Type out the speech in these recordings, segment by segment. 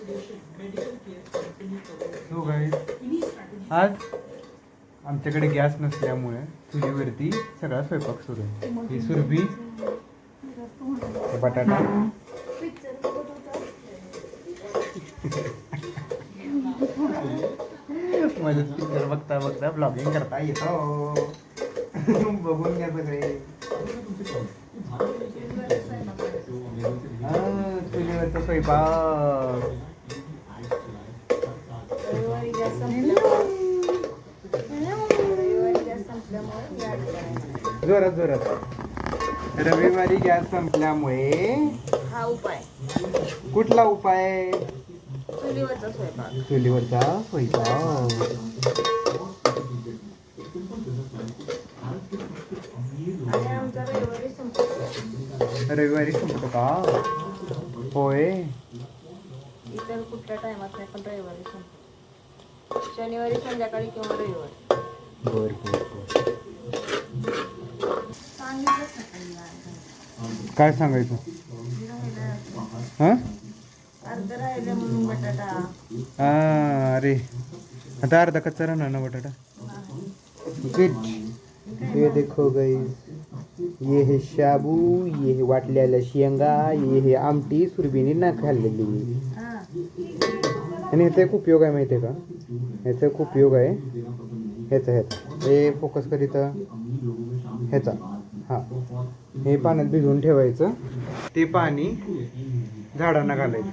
So guys, आज आमच्याकडे gas नसल्यामुळे चुलीवरती सगळा स्वयंपाक सुरू आहे. ही सुरभी, बटाटा, माझं पिक्चर बघता बघता ब्लॉगिंग करता येतो. बघून घ्या सगळे. चुलीवरचा स्वयंपाक. जोरात जोरात. रविवारी गॅस संपल्यामुळे हा उपाय. कुठला उपाय? चुलीवरचा स्वयंपाक. चुलीवरचा स्वयंपाक. आणि आमचा रविवारी संपतो. रविवारी संपतो का? होय. इतर कुठल्या टायमात नाही, पण रविवारी संपतो. शनिवारी संध्याकाळी किंवा रविवारी. बर बर बर. काय सांगायचं? हा अर्ध राहिले म्हणून बटाटा. अरे आता अर्धा कच्चा राहणार ना बटाटा. गुड. ये देखो गाइस, ये है शाबू, ये है वाटलेल्या शेंगा, ये है आमटी सुरभीने ना खाल्लेली. आणि ह्याचा एक उपयोग आहे माहिती आहे का? ह्याचा एक उपयोग आहे ह्याचा हे फोकस करीत ह्याचा. हां, हे पाण्यात भिजवून ठेवायचं. ते पाणी झाडांना घालायचं.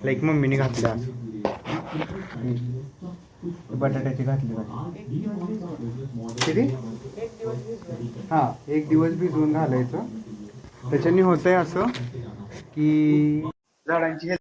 लाईक मम्मीने घातलं असं. बटाट्याची घातली किती? हां, 1 दिवस भिजवून घालायचं. त्याच्याने होतंय असं की झाडांची